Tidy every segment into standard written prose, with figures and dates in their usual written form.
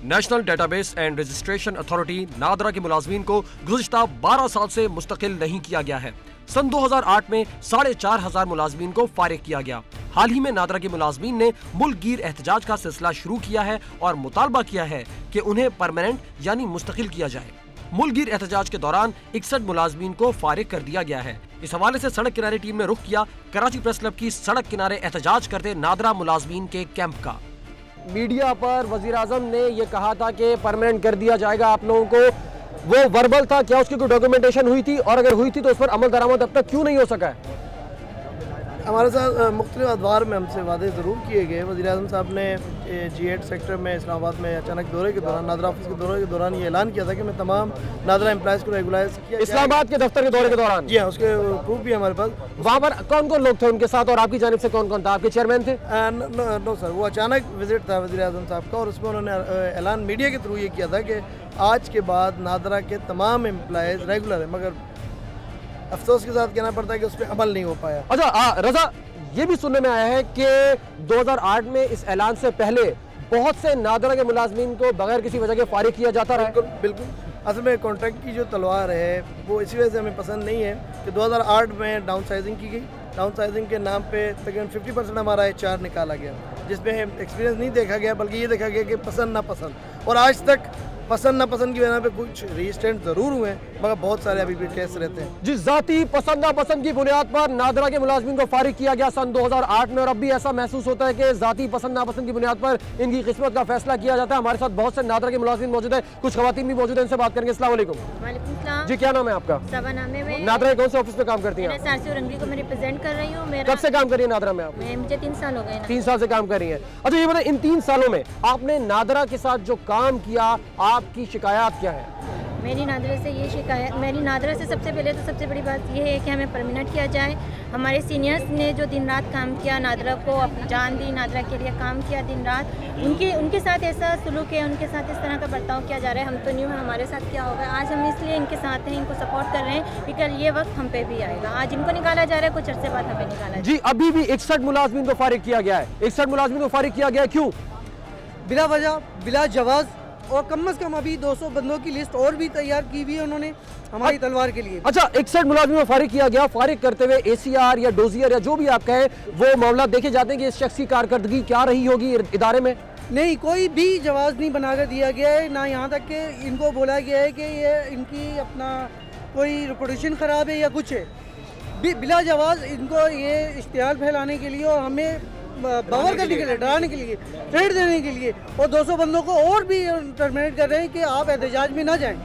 National database and registration authority NADRA के मुलाजमीन को गुज़िश्ता 12 साल से मुस्तकिल नहीं किया गया है। सन 2008 में 4,500 मुलाजमीन को फारिग किया गया। हाल ही में नादरा के मुलाजमीन ने मुल्क गिर एहतजाज का सिलसिला शुरू किया है और मुतालबा किया है कि उन्हें परमानेंट यानी मुस्तकिल किया जाए। मुल्क गिर एहतजाज के दौरान 61 मुलाजमीन को फारिग कर दिया गया है। इस हवाले से सड़क किनारे टीम ने रुख किया कराची प्रेस क्लब की सड़क किनारे एहतजाज करते नादरा मुलाजमीन के कैंप का। मीडिया पर वजीर आजम ने यह कहा था कि परमानेंट कर दिया जाएगा आप लोगों को, वो वर्बल था, क्या उसकी कोई डॉक्यूमेंटेशन हुई थी, और अगर हुई थी तो उस पर अमल दरामद अब तक क्यों नहीं हो सका है? हमारे साथ मुख्तलिफ अदवार में हमसे वादे ज़रूर किए गए। वज़ीर आज़म साहब ने G8 सेक्टर में इस्लामाबाद में अचानक दौरे के दौरान, नादरा ऑफिस के दौरे के दौरान ये ऐलान किया था कि मैं तमाम नादरा एम्प्लॉयज़ को रेगुलाइज किया। इस्लामाबाद के दफ्तर के दौरे के दौरान? जी हाँ, उसके प्रूफ भी हमारे पास। वहाँ पर कौन कौन लोग थे उनके साथ, और आपकी जानिब से कौन कौन था? आपके चेयरमैन थे? नो सर, वो अचानक विजिट था वज़ीर आज़म साहब का, और उसमें उन्होंने ऐलान मीडिया के थ्रू ये किया था कि आज के बाद नादरा के तमाम एम्प्लॉयज़ रेगुलर है, मगर अफसोस के साथ कहना पड़ता है कि उस पर अमल नहीं हो पाया। अच्छा रजा, ये भी सुनने में आया है कि 2008 में इस ऐलान से पहले बहुत से नादरा के मुलाजमीन को बगैर किसी वजह के फारिग किया जाता रहा। बिल्कुल। असल में कॉन्ट्रैक्ट की जो तलवार है वो इसी वजह से हमें पसंद नहीं है कि 2008 में डाउन साइजिंग की गई। डाउन साइजिंग के नाम पे तकरीबन 50% हमारा HR निकाला गया, जिसमें एक्सपीरियंस नहीं देखा गया, बल्कि ये देखा गया कि पसंद नापसंद, और आज तक पसंद नापसंद की वजह पे कुछ रजिस्ट्रेंट जरूर हुए हैं, मगर बहुत सारे अभी भी केस रहते हैं। जिस जाती पसंद नापसंद की बुनियाद पर नादरा के मुलाजमीन को फारिग किया गया सन 2008 में, और अब भी ऐसा महसूस होता है कि जाती पसंद नापसंद की बुनियाद पर इनकी किस्मत का फैसला किया जाता है। हमारे साथ बहुत से नादरा के मुलाजमीन मौजूद हैं, कुछ खवातीन भी मौजूद हैं, इनसे बात करेंगे। अस्सलाम वालेकुम। वालेकुम सलाम। जी, क्या नाम है आपका? सबा नाम है। नादरा के कौन से ऑफिस में काम करती हैं? मैं सारसी और रंगली को मैं रिप्रेजेंट कर रही हूँ। कब से काम कर रही है नादरा में आप? मुझे 3 साल हो गए। 3 साल से काम कर रही है। अच्छा ये बताएं, इन 3 सालों में आपने नादरा के साथ जो काम किया, आपकी शिकायत क्या है? मेरी नादरा से ये शिकायत, मेरी नादरा से सबसे पहले तो सबसे बड़ी बात ये है कि हमें परमानेंट किया जाए। हमारे सीनियर्स ने जो दिन रात काम किया, नादरा को अपनी जान दी, नादरा के लिए काम किया दिन रात, उनके साथ ऐसा सुलूक है, उनके साथ इस तरह का बर्ताव किया जा रहा है। हम तो न्यू है, हमारे साथ क्या होगा। आज हम इसलिए इनके साथ हैं, इनको सपोर्ट कर रहे हैं कि कल ये वक्त हम पे भी आएगा। आज इनको निकाला जा रहा है, कुछ अर्से बाद हमें निकाला जी। अभी भी 61 मुलाजमीन को फारिग किया गया है। 61 मुलाजमीन को फारिग किया गया है, क्यों? बिला वजह, बिला जवाज़, और कम से कम अभी 200 बंदों की लिस्ट और भी तैयार की हुई है उन्होंने हमारी तलवार के लिए। अच्छा, 61 मुलाजिम को फारिग किया गया। फारिग करते हुए ACR या डोजियर या जो भी आप कहें, वो मामला देखे जाते हैं कि इस शख्स की कारकर्दगी क्या रही होगी इदारे में? नहीं, कोई भी जवाब नहीं बनाकर दिया गया है, ना यहाँ तक कि इनको बोला गया है कि ये इनकी अपना कोई रिपोर्टेशन ख़राब है या कुछ है। बिला जवाब इनको ये इश्तिहार फैलाने के लिए और हमें बावर करने के लिए, डराने के लिए, थ्रेट देने के लिए, और 200 बंदों को और भी टर्मिनेट कर रहे हैं कि आप एहतजाज में ना जाएं।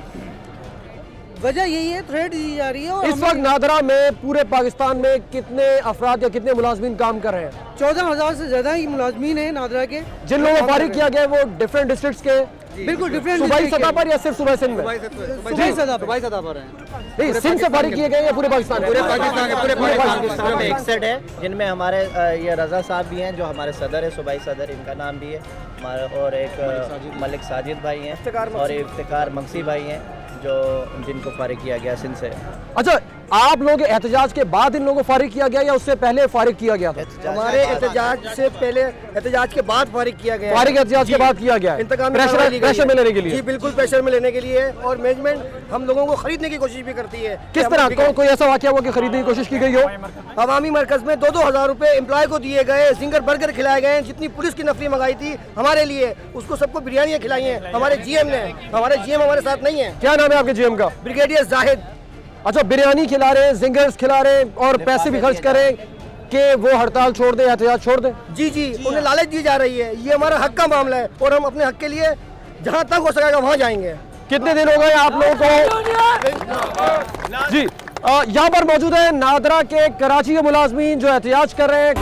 वजह यही है, थ्रेट दी जा रही है। और इस वक्त नादरा में पूरे पाकिस्तान में कितने अफराद या कितने मुलाजमीन काम कर रहे हैं? 14,000 से ज्यादा ही मुलाजमीन हैं नादरा के। जिन लोगों को फारिग किया गया है वो डिफरेंट डिस्ट्रिक्ट्स के? बिल्कुल डिफरेंट। सूबाई सतह पर या सिर्फ सूबा सिंध में? सूबाई सतह पर नहीं, सिंध से फारिग किए गए या पूरे पाकिस्तान? पूरे पाकिस्तान में 61 है, जिनमें हमारे ये रजा साहब भी हैं जो हमारे सदर है, सूबाई सदर, इनका नाम भी है हमारा, और एक मलिक साजिद भाई हैं, और इफ्तिकार मक्सी भाई हैं जो जिनको फारिग किया गया सिंध से। अच्छा, आप लोग एहतजाज के बाद इन लोगों को फारिग किया गया या उससे पहले फारिग किया गया था? हमारे एहतजाज से पहले, एहतजाज के बाद फारिग किया गया। फारिग एहतजाज के बाद किया गया है, प्रेशर में लेने के लिए? जी बिल्कुल, प्रेशर में लेने के लिए। और मैनेजमेंट हम लोगों को खरीदने की कोशिश भी करती है। किस तरह? कोई ऐसा वाकया हुआ कि खरीदने की कोशिश की गई हो? अवामी मरकज में 2-2 हज़ार रुपए एम्प्लॉय को दिए गए, जिंगर बर्गर खिलाए गए। जितनी पुलिस की नफरी मंगाई थी हमारे लिए, उसको सबको बिरयानियाँ खिलाई हैं हमारे GM ने। हमारे GM हमारे साथ नहीं है। क्या नाम है आपके GM का? ब्रिगेडियर जाहिद। अच्छा, बिरयानी खिला रहे हैं, जिंगर्स खिला रहे हैं, और पैसे भी खर्च करें कि वो हड़ताल छोड़ दे, एहतजाज छोड़ दे? जी जी, उन्हें लालच दी जा रही है। ये हमारा हक का मामला है और हम अपने हक के लिए जहाँ तक हो सकेगा वहाँ जाएंगे। कितने दिन हो गए आप लोगों को? जी, यहाँ पर मौजूद है नादरा के कराची के मुलाजमीन जो एहतजाज कर रहे हैं।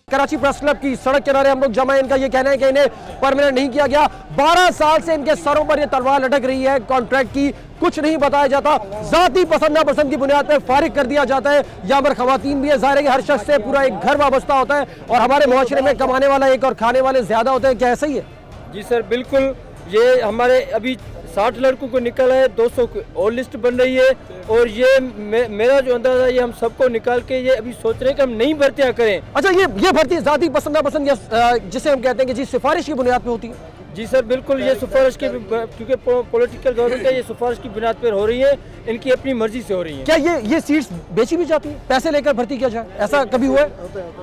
कराची प्रेस क्लब की सड़क किनारे हम लोग जमा हैं। इनका ये कहना है कि इन्हें परमानेंट नहीं किया गया। 12 साल से इनके सरों पर ये तलवार लटक रही है कॉन्ट्रैक्ट की, कुछ नहीं बताया जाता। जाती पसंद नापसंद की बुनियाद पर फारिग कर दिया जाता है। यहाँ पर खवातीन भी है, जाहिर है कि हर शख्स से पूरा एक घर वाबस्ता होता है, और हमारे मुआशरे में कमाने वाला एक और खाने वाले ज्यादा होते हैं। क्या ऐसा ही है? जी सर, बिल्कुल। ये हमारे अभी 60 लड़कों को निकाला है, 200 और लिस्ट बन रही है। और ये मेरा जो अंदाजा है, ये हम सबको निकाल के ये अभी सोच रहे हैं कि हम नई भर्तियाँ करें। अच्छा, ये भर्ती ज़ाती पसंद नापसंद या जिसे हम कहते हैं कि जी सिफारिश की बुनियाद पे होती है? जी सर, बिल्कुल ये सिफारिश की, क्योंकि पॉलिटिकल गवर्नमेंट है, ये सिफारिश की बुनियाद पर हो रही है, इनकी अपनी मर्जी से हो रही है। क्या ये सीट्स बेची भी जाती है, पैसे लेकर भर्ती किया जाए, ऐसा कभी हुआ है?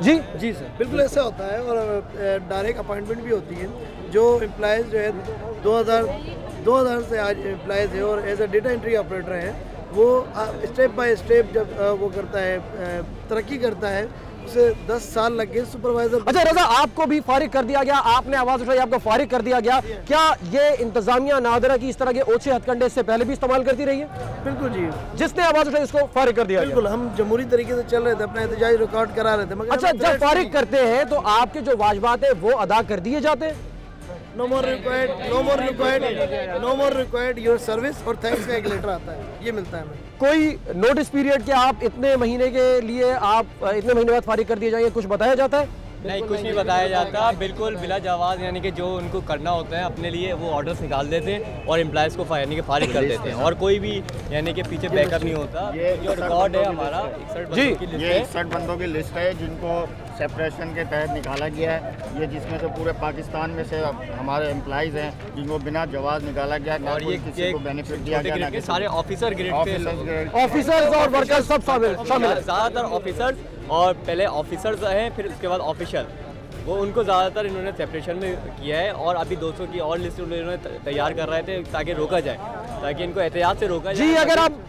जी जी सर, बिल्कुल ऐसा होता है। और डायरेक्ट अपॉइंटमेंट भी होती है। जो एम्प्लॉयज़ जो है 2000 से आज एम्प्लॉयज़ है और as a data entry operator है, वो स्टेप बाय स्टेप जब वो करता है, तरक्की करता है, उसे 10 साल लग गए सुपरवाइजर। अच्छा रजा, आपको भी फारिग कर दिया गया, आपने आवाज उठाई, आपको फारिग कर दिया गया। क्या ये इंतजामिया नादरा की इस तरह के ओछे हथकंडे इससे पहले भी इस्तेमाल करती रही है? बिल्कुल जी, जिसने आवाज उठाई उसको फारिग कर दिया गया। बिल्कुल, हम जमहूरी तरीके से चल रहे थे, अपना एहतजाज रिकॉर्ड करा रहे थे, मगर अच्छा, जब फारिग करते हैं तो आपके जो वाजिबात है वो अदा कर दिए जाते हैं? No more required your service और थैंक्स का एक लेटर आता है, ये मिलता है हमें। कोई नोटिस पीरियड के आप इतने महीने के लिए आप इतने महीने बाद फारिग कर दिए जाएंगे, कुछ बताया जाता है? नहीं, कुछ नहीं बताया जाता, बिल्कुल बिला जवाब, यानी कि जो उनको करना होता है अपने लिए वो ऑर्डर्स निकाल देते हैं और एम्प्लॉयज़ को यानी कि फारिग कर देते हैं, और कोई भी यानी कि पीछे बैकअप नहीं होता। जो रिकॉर्ड है हमारा 61 बंदों की लिस्ट है जिनको सेपरेशन के तहत निकाला गया है। ये जिसमें से पूरे पाकिस्तान में से हमारे एम्प्लॉयज़ हैं जिनको बिना जवाब निकाला गया, और ये किसी को बेनिफिट दिया गया। सारे ऑफिसर ग्रेड के ऑफिसर्स और वर्कर्स सब शामिल ज़्यादातर ऑफिसर्स, और पहले ऑफिसर्स हैं, फिर उसके बाद ऑफिशियल, वो उनको ज़्यादातर इन्होंने सेपरेशन में किया है। और अभी 200 की और लिस्ट उन्होंने तैयार कर रहे थे ताकि रोका जाए, ताकि इनको एहतियात से रोका जाए। जी,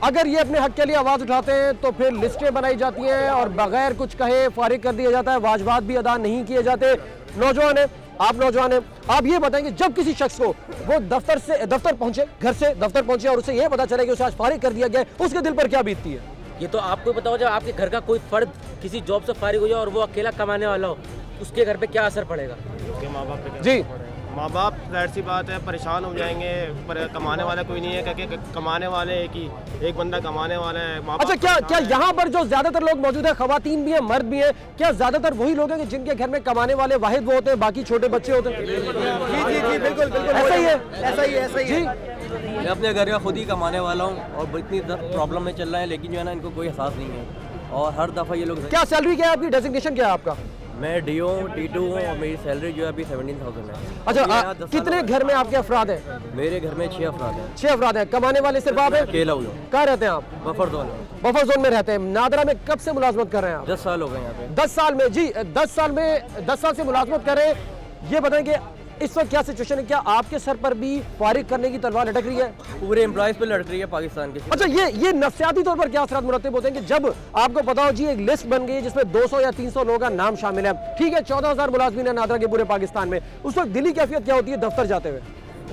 अगर ये अपने हक के लिए आवाज़ उठाते हैं तो फिर लिस्टें बनाई जाती हैं और बगैर कुछ कहे फारिग कर दिया जाता है, वाजिबात भी अदा नहीं किए जाते। नौजवान है, आप नौजवान हैं, आप ये बताएंगे जब किसी शख्स को वो दफ्तर पहुंचे, घर से दफ्तर पहुंचे और उसे ये पता चले कि उसे आज फारिग कर दिया गया, उसके दिल पर क्या बीतती है? ये तो आपको बताओ, जब आपके घर का कोई फर्द किसी जॉब से फारिग हो जाए और वो अकेला कमाने वाला हो, उसके घर पे क्या असर पड़ेगा? उसके माँ बाप पे जी, माँ बाप जाहिर सी बात है परेशान हो जाएंगे, पर कमाने वाला कोई नहीं है, क्योंकि कमाने वाले एक बंदा कमाने वाला है। अच्छा, क्या यहाँ पर जो ज्यादातर लोग मौजूद है, खवातीन भी हैं, मर्द भी हैं, क्या ज्यादातर वही लोग हैं कि जिनके घर में कमाने वाले वाहिद वो होते हैं, बाकी छोटे बच्चे होते हैं? जी, बिल्कुल ऐसा ही है, ऐसा ही जी। मैं अपने घर का खुद ही कमाने वाला हूँ और इतनी प्रॉब्लम में चल रहा है, लेकिन जो है ना इनको कोई एहसास नहीं है, और हर दफ़ा ये लोग। क्या सैलरी क्या है आपकी, डेजिग्नेशन क्या है आपका? मैं DO T2 हूँ और मेरी सैलरी जो है अभी 17,000 है। अच्छा, कितने घर में आपके अफराद हैं? मेरे घर में 6 अफराद हैं। 6 अफराद हैं, कमाने वाले सिर्फ आप हैं? अकेला हूँ। कहाँ रहते हैं आप? बफर जोन में। बफर जोन में रहते हैं। नादरा में कब से मुलाजमत कर रहे हैं आप? 10 साल हो गए यहाँ पे। 10 साल में? जी, 10 साल से मुलाजमत कर रहे हैं। ये बताएंगे इस वक्त क्या सिचुएशन है, क्या आपके सर पर भी फारिग करने की तलवार लटक रही है? पूरे एम्प्लॉयज़ पे लटक रही है पाकिस्तान के। अच्छा, ये नफ्सियाती तौर पर क्या असरात मुरतब होते हैं कि जब आपको पता हो जी एक लिस्ट बन गई है जिसमें 200 या 300 लोगों का नाम शामिल है, ठीक है, 14,000 मुलाजमीन है नादरा के पूरे पाकिस्तान में, उस वक्त दिली कैफियत क्या होती है दफ्तर जाते हुए?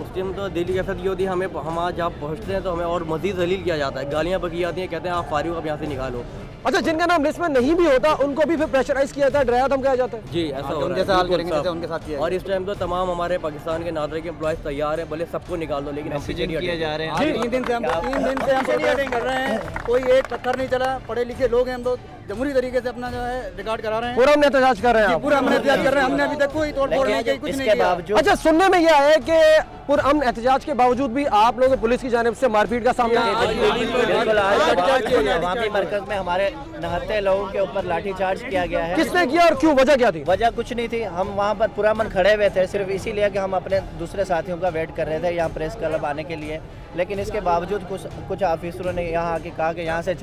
उस टाइम तो दिल्ली कैफियत ये होती है, हम आज जब पहुँचते हैं तो हमें और मजीद जलील किया जाता है, गालियाँ बकी जाती हैं, कहते हैं आप फारिग अब यहाँ से निकालो। अच्छा, जिनका नाम लिस्ट में नहीं भी होता उनको भी फिर प्रेशराइज किया जाता है, डराया धमकाया जाता है? जी, ऐसा हो रहा है उनके साथ। और इस टाइम तो तमाम हमारे पाकिस्तान के नादरा के एम्प्लॉयज़ तैयार हैं, भले सबको निकाल दो, लेकिन हम पीछे किए जा रहे हैं। 3 दिन से हम प्रोटेस्ट कर रहे हैं, कोई एक पत्थर नहीं चला, पढ़े लिखे लोग हैं हम तो जमहूरी तरीके से अपना जो है रिकॉर्ड करा रहे हैं। पूरा हमने एहतजाज कर रहे हैं, पूरा हमने एहतजाज कर रहे हैं, हमने अभी तक कोई तोड़ फोड़ नहीं की, कुछ नहीं किया। अच्छा, सुनने में यह है कि पुरअमन एहतजाज के बावजूद भी आप लोगों को पुलिस की जानिब से मारपीट का सामना मरकज में हमारे 79 लोगों के ऊपर लाठीचार्ज किया गया है। किसने किया और क्यों, वजह क्या थी? वजह कुछ नहीं थी, हम वहाँ पर पुरअमन खड़े हुए थे सिर्फ इसीलिए कि हम अपने दूसरे साथियों का वेट कर रहे थे यहाँ प्रेस क्लब आने के लिए, लेकिन इसके बावजूद कुछ ऑफिसरों ने यहाँ आके कहा कि यहाँ से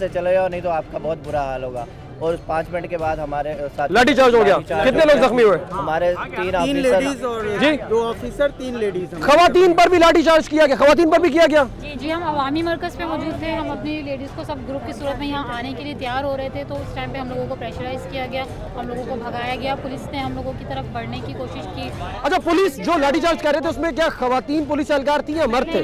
चले जाओ नहीं तो आपका बहुत बुरा हाल होगा। और 5 मिनट के बाद हमारे साथ लाठीचार्ज हो गया। कितने लोग जख्मी हुए? हमारे 3 लेडीज और जी 2 ऑफिसर 3 लेडीज। खवातीन पर भी लाठीचार्ज किया गया? खवातीन पर भी किया गया? जी, हम अवामी मरकज़ पे मौजूद थे, हम अपनी लेडीज़ को सब ग्रुप की सूरत में यहाँ आने के लिए तैयार हो रहे थे, तो उस टाइम पे हम लोगों को प्रेशराइज किया गया, हम लोगों को भगाया गया, पुलिस ने हम लोगों की तरफ बढ़ने की कोशिश की। अच्छा, पुलिस जो लाठीचार्ज कर रहे थे उसमें क्या खवातीन पुलिस एहलकार थी या मर्द थे?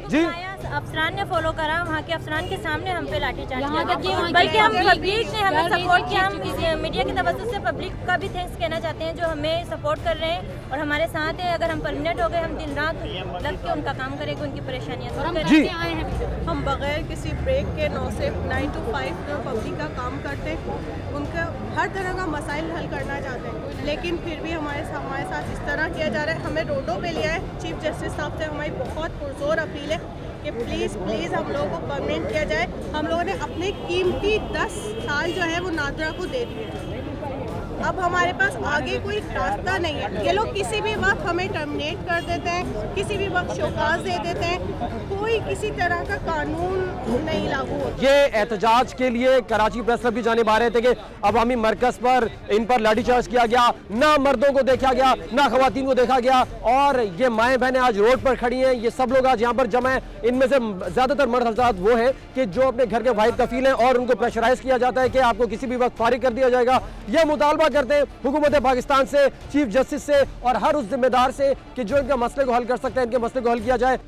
जी, अफसरान ने फॉलो करा, वहाँ के अफसरान के सामने हम पे लाठीचार्ज यहाँ किया, बल्कि हम पब्लिक ने हमें सपोर्ट किया। हम मीडिया की तवज्जो से पब्लिक का भी थैंक्स कहना चाहते हैं जो हमें सपोर्ट कर रहे हैं और हमारे साथ हैं। अगर हम परमानेंट हो गए, हम दिन रात लग के उनका काम करेंगे, उनकी परेशानियाँ दूर करेंगे। हम बगैर किसी ब्रेक के 9 से 9 to 5 पब्लिक का काम करते हैं, उनका हर तरह का मसाइल हल करना चाहते हैं, लेकिन फिर भी हमारे साथ इस तरह किया जा रहा है। हमें रोडों पे लिया है। चीफ जस्टिस साहब से हमारी बहुत पुरजोर अपील है कि प्लीज़ हम लोगों को परमानेंट किया जाए। हम लोगों ने अपने कीमती 10 साल जो है वो नादरा को दे दिए। अब हमारे पास आगे कोई रास्ता नहीं है। ये लोग किसी भी वक्त हमें टर्मिनेट कर देते हैं, किसी भी वक्त शोकाज दे देते हैं, कोई किसी तरह का कानून नहीं लागू होता। ये एहतजाज के लिए कराची प्रेस क्लब की जानिब आ रहे थे कि अवामी मरकज़ पर इन पर लाठीचार्ज किया गया, ना मर्दों को देखा गया ना खवातीन को देखा गया, और ये माएँ बहनें आज रोड पर खड़ी हैं। ये सब लोग आज यहाँ पर जमा हैं। इनमें से ज़्यादातर मर्द हज़रात वो हैं कि जो अपने घर के वाहिद कफील हैं और उनको प्रेशराइज किया जाता है कि आपको किसी भी वक्त फारिग कर दिया जाएगा। यह मुतालबा करते हैं हुकूमत पाकिस्तान से, चीफ जस्टिस से और हर उस जिम्मेदार से कि जो इनके मसले को हल कर सकते हैं, इनके मसले को हल किया जाए।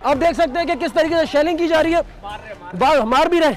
अब देख सकते हैं कि किस तरीके से शेलिंग की जा रही है, मार भी रहे।